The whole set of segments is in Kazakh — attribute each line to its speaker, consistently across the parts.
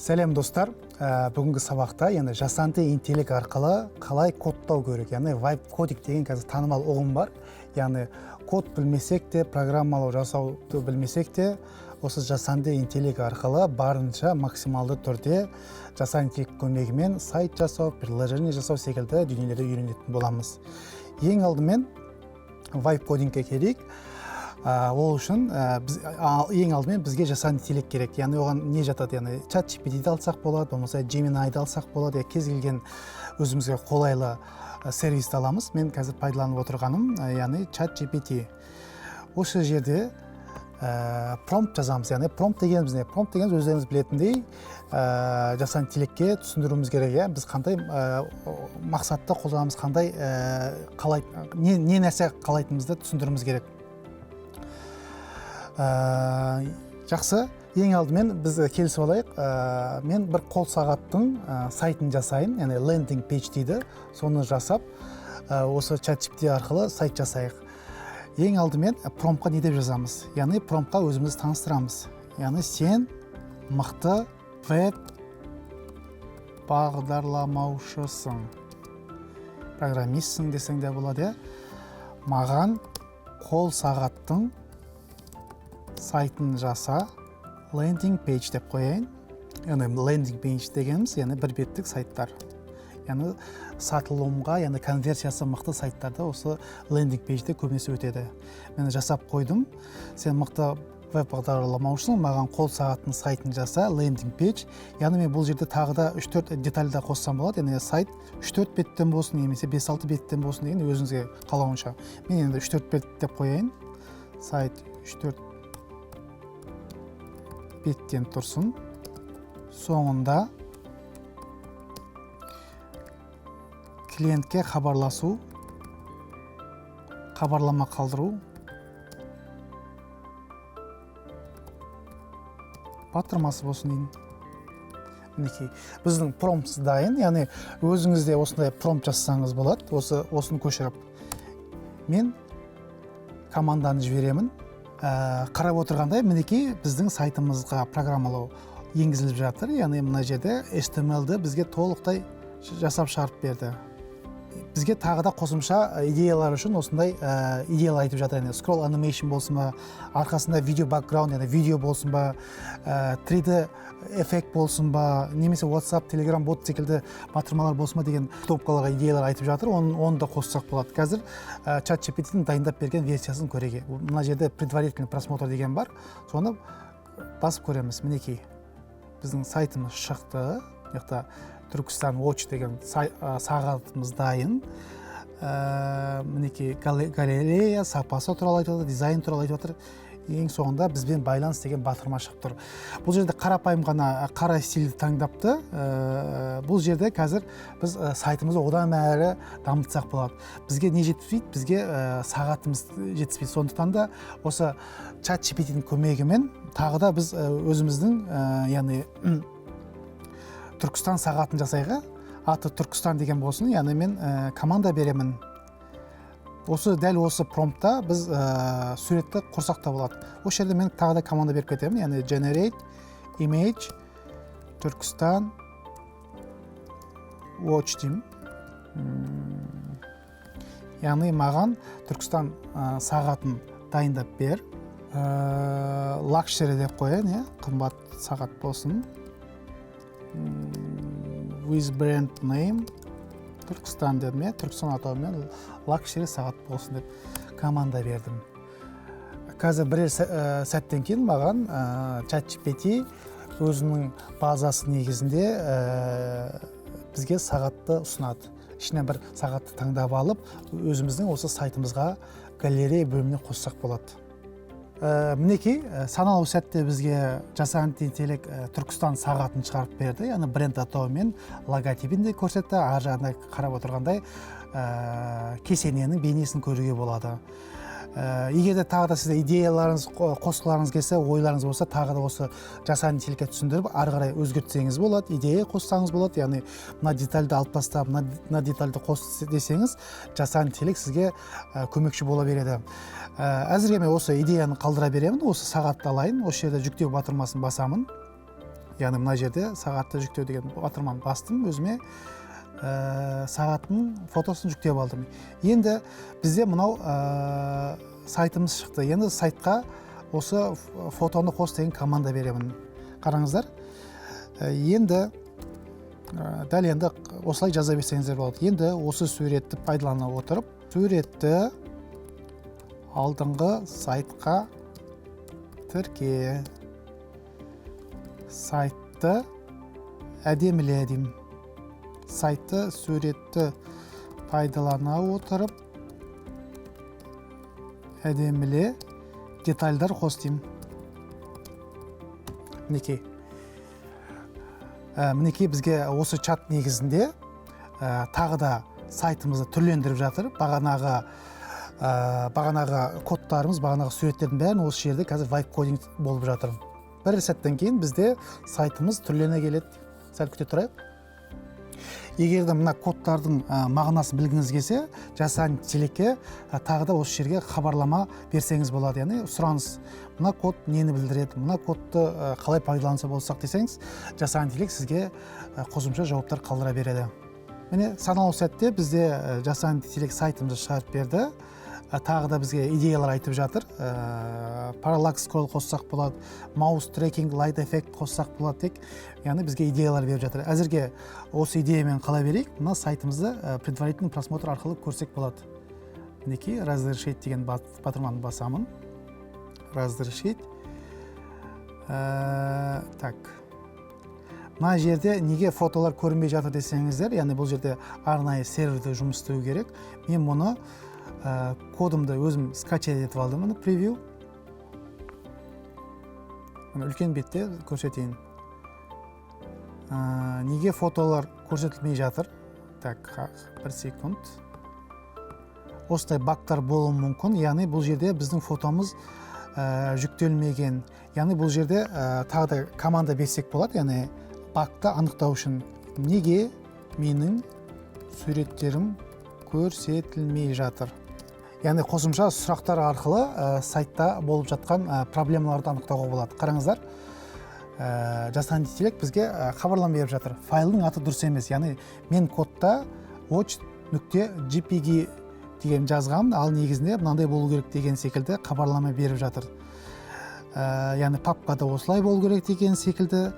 Speaker 1: Сәлем достар, бүгінгі сабақта яғни жасанды интеллект арқылы қалай кодтау керек, яғни вайп кодинг деген қазір танымал ұғым бар. Яғни код білмесек те, программалау жасауды білмесек те, осы жасанды интеллект арқылы барынша максималды түрде жасанды интеллект көмегімен сайт жасау, приложение жасау секілді дүниелерді үйренетін боламыз. Ең алдымен вайп кодингке келейік. Ол үшін ең алдымен бізге жасанды интеллект керек. Яғни оған не жатады? Яғни ChatGPT-ді алсақ болады, болмаса Gemini-ді алсақ болады, кез келген өзімізге қолайлы сервисті аламыз. Мен қазір пайдаланып отырғаным, яғни ChatGPT. Осы жерде промпт жазамыз. Яғни промпт дегеніміз не? Промпт дегеніміз өздеріңіз білетіндей жасанды интеллектке түсіндіруіміз керек. Біз қандай мақсатта қолданамыз, қандай не нәрсе қалайтынымызды түсіндіруіміз керек. Жақсы, ең алдымен біз келісіп алайық. Мен бір қол сағаттың сайтын жасайын, яғни лендинг пейдж дейді. Соны жасап, осы ChatGPT арқылы сайт жасайық. Ең алдымен промптқа не деп жазамыз? Яғни промптқа өзімізді таныстырамыз. Яғни сен мықты веб бағдарламаушысың, программистсің десең де болады. Маған қол сағаттың сайтын жаса, лендинг пейдж деп қояйын. Яғни лендинг пейдж дегеніміз, яғни бір беттік сайттар. Яғни сатылымға, яғни конверсиясы мықты сайттарда осы лендинг пейджде көбінесе өтеді. Мен жасап қойдым. Сен мықты веб бағдарламаушысың, маған қол сағаттың сайтын жаса, лендинг пейдж. Яғни мен бұл жерде тағы да 3-4 детальда қоссам болады. Яғни сайт 3-4 беттен болсын, немесе 5-6 беттен болсын деген өзіңізге қалауынша. Мен енді 3-4 бет деп қояйын. Сайт 3-4 беттен тұрсын. Соңында клиентке хабарласу, хабарлама қалдыру, батырмасы болсын дейін. Мінекей, біздің промпт дайын, яғни өзіңізде осындай промпт жазсаңыз болады, осыны көшіріп. Мен команданы жіберемін. Қарап отырғандай, мінекей біздің сайтымызға программалау енгізіліп жатыр. Яғни мына жерде HTML-ді бізге толықтай жасап шығарып берді. Бізге тағы да қосымша идеялар үшін осындай идеялар айтып жатыр. Яғни scroll animation болсын ба, арқасында видео background, яғни видео болсын ба, 3D эффект болсын ба, немесе WhatsApp, Telegram бот секілді батырмалар болсын ба деген кнопкаларға идеялар айтып жатыр. Оны да қоссақ болады. Қазір ChatGPT-дің дайындап берген версиясын көреге. Мына жерде предварительный просмотр деген бар. Соны басып көреміз. Мінекей, біздің сайтымыз шықты. Яқта Түркістан Watch деген сағатымыз дайын. Мінекей, галерея, сапасы туралы айтып жатыр, дизайн туралы айтып жатыр. Ең соңында бізбен байланыс деген батырма шығып тұр. Бұл жерде қарапайым ғана қара стильді таңдапты. Бұл жерде қазір біз сайтымызды одан әрі дамытсақ болады. Бізге не жетіспейді? Бізге сағатымыз жетіспейді. Сондықтан да осы ChatGPT-дің көмегімен тағы да біз өзіміздің, яғни Түркістан сағатын жасайға, аты Түркістан деген болсын, яғни мен команда беремін. Дәл осы промптта біз суретті құрсақ та болады. Осы жерде мен тағы да команда беріп кетемін, яғни generate image Түркістан watch деймін. Яғни маған Түркістан сағатын дайындап бер. Luxury деп қояйын, қымбат сағат болсын. With brand name Түркістан дедім, Түркістан атауымен Luxury сағат болсын деп команда бердім. Қазір бірер сәттен кейін маған ChatGPT өзінің базасы негізінде бізге сағатты ұсынады. Ішінен бір сағатты таңдап алып, өзіміздің осы сайтымызға галерея бөліміне қоссақ болады. Мінекей, саналы сәтте бізге жасанды интеллект Түркістан сағатын шығарып берді. Яғни бренд атауымен логотипін де көрсетті. Ар жағында қарап отырғандай кесененің бейнесін көруге болады. Егер де тағы да сізде идеяларыңыз, қосқыларыңыз келсе, ойларыңыз болса, тағы да осы жасанды интеллектке түсіндіріп, ары қарай өзгертсеңіз болады, идея қоссаңыз болады. Яғни мына детальді алып тастап, мына детальді қос десеңіз, жасанды интеллект сізге көмекші бола береді. Әзірге мен осы идеяны қалдыра беремін, осы сағатты алайын, осы жерде жүктеу батырмасын басамын. яғни мына жерде сағатты жүктеу деген батырманы бастым, өзіме сағаттың фотосын жүктеп алдым. Енді бізде мынау сайтымыз шықты. Енді сайтқа осы фотоны қос деген команда беремін. Қараңыздар. Енді дәл енді осылай жаза берсеңіздер болады. Енді осы суретті пайдалана отырып, суретті алдыңғы сайтқа тірке. Сайтты әдеміле деймін. Сайтты, суретті пайдалана отырып, әдеміле детальдар қос деймін. Мінекей. Мінекей бізге осы чат негізінде тағы да сайтымызды түрлендіріп жатыр. Бағанағы кодтарымыз, бағанағы суреттердің бәрін осы жерде қазір вайп кодинг болып жатыр. Бір сәттен кейін бізде сайтымыз түрлене келеді. Сәл күте тұрайық. Егер де мына кодтардың мағынасын білгіңіз келсе, жасан интеллектке тағы да осы жерге хабарлама берсеңіз болады. Яғни сұраныс, мына код нені білдіреді, мына кодты қалай пайдаланса болсақ десеңіз, жасан интеллект сізге қосымша жауаптар қалдыра береді. Міне санаулы сәтте бізде жасан интеллект сайтымызды шығарып берді. Тағы да бізге идеялар айтып жатыр. Параллакс скролл қоссақ болады, маус трекинг, лайт эффект қоссақ болады тек. Яғни бізге идеялар беріп жатыр. Әзірге осы идеямен қала берейік. Мына сайтымызды предварительный просмотр арқылы көрсек болады. Мінекей, разрешить деген батырманы басамын. Разрешить. Так. Мына жерде неге фотолар көрінбей жатыр десеңіздер, яғни бұл жерде арнайы серверде жұмыс істеу керек. Мен мұны кодымды өзім скачать етіп алдым, мұны превью. Үлкен бетте көрсетейін. Неге фотолар көрсетілмей жатыр? Так, бір секунд. Осындай бактар болуы мүмкін, яғни бұл жерде біздің фотомыз жүктелмеген. Яғни бұл жерде тағы да команда берсек болады, яғни бакты анықтау үшін. Неге менің суреттерім көрсетілмей жатыр? Яғни қосымша сұрақтар арқылы сайтта болып жатқан проблемаларды анықтауға болады. Қараңыздар, жасан интеллект бізге хабарлама беріп жатыр. Файлдың аты дұрыс емес. Яғни мен кодта watch.jpg деген жазғам, ал негізінде мынандай болу керек деген секілді хабарлама беріп жатыр. Яғни папкада осылай болу керек деген секілді.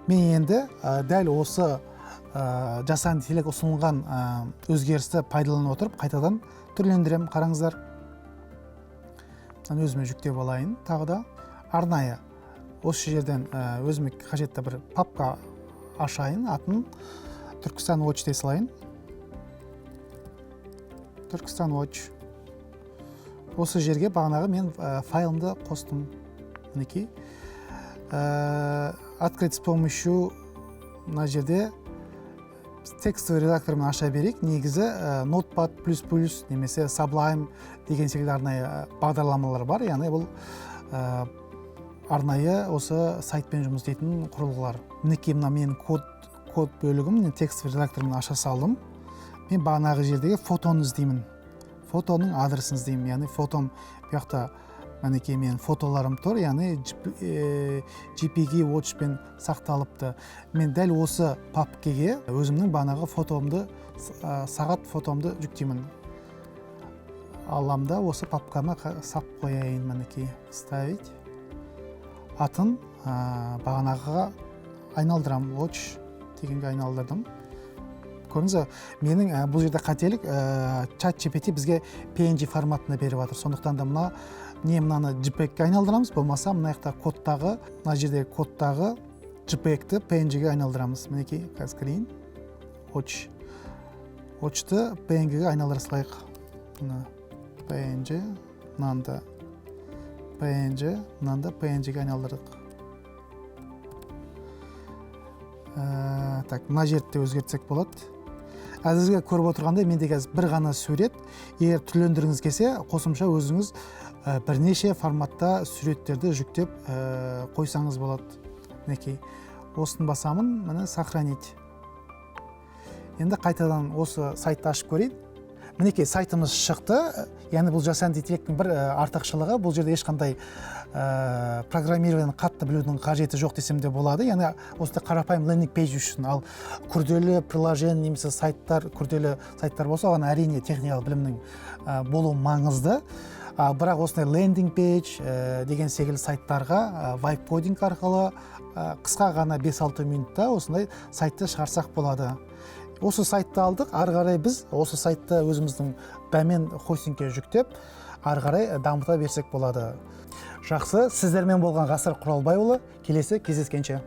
Speaker 1: Мен енді дәл осы жасан интеллект ұсынылған өзгерісті пайдалана отырып, қайтадан түрлендірем. Қараңыздар. Өзіме жүктеп алайын. Тағы да арнайы осы жерден өзіме қажетті бір папка ашайын. Атын Түркістан Watch дей салайын. Түркістан Watch. Осы жерге бағанағы мен файлымды қостым. Мінекей. Открыть с помощью мына жерде текстовый редактормен аша берейік. Негізі Notepad++ немесе Sublime деген секілді арнайы бағдарламалар бар. Яғни бұл арнайы осы сайтпен жұмыс істейтін құрылғылар. Мінекей мына менің код бөлігім, текстовый редактормен аша салдым. Мен бағанағы жердегі фотоны іздеймін. Фотоның адресін іздеймін. Яғни фотом бұяқта мінекей менің фотоларым тұр, яғни JPG Watchпен сақталыпты. Мен дәл осы папкеге өзімнің бағанағы фотомды, сағат фотомды жүктеймін. Аламда осы папкама сап қояйын, мінекей. Ставить. Атын бағанағыға айналдырам. Watch дегенге айналдырдым. Көріңіз, менің бұл жерде қателік чат GPT бізге PNG форматына беріп жатыр. Сондықтан да мынаны JPEG-ге айналдырамыз, болмаса мына кодтағы, мына жерде кодтағы JPEG-ті PNG-ге айналдырамыз. Мінекей, қазір кірейін. Watch-ты PNG-ге айналдыра салайық. PNG, мынанда PNG, мынанда PNG-ге айналдырдық. Так, мына жерді өзгертсек болады. Әзірге көріп отырғандай, менде қазір бір ғана сурет. Егер түрлендіріңіз келсе, қосымша өзіңіз бірнеше форматта суреттерді жүктеп қойсаңыз болады. Мінекей, осын басамын, міне сохранить. Енді қайтадан осы сайтты ашып көрейін. Мінекей сайтымыз шықты. Яғни бұл жасанды интеллекттің бір артықшылығы, бұл жерде ешқандай программированиені қатты білудің қажеті жоқ десем де болады. Яғни осындай қарапайым лендинг пейдж үшін, ал күрделі приложение немесе сайттар, күрделі сайттар болса, оған әрине техникалық білімнің болуы маңызды. Бірақ осындай лендинг пейдж деген секілді сайттарға вайп кодинг арқылы қысқа ғана 5-6 минутта осындай сайтты шығарсақ болады. Осы сайтты алдық, ары қарай біз осы сайтты өзіміздің домен хостингке жүктеп, ары қарай дамыта берсек болады. Жақсы, сіздермен болған Ғасыр Құралбайұлы, келесі кездескенше.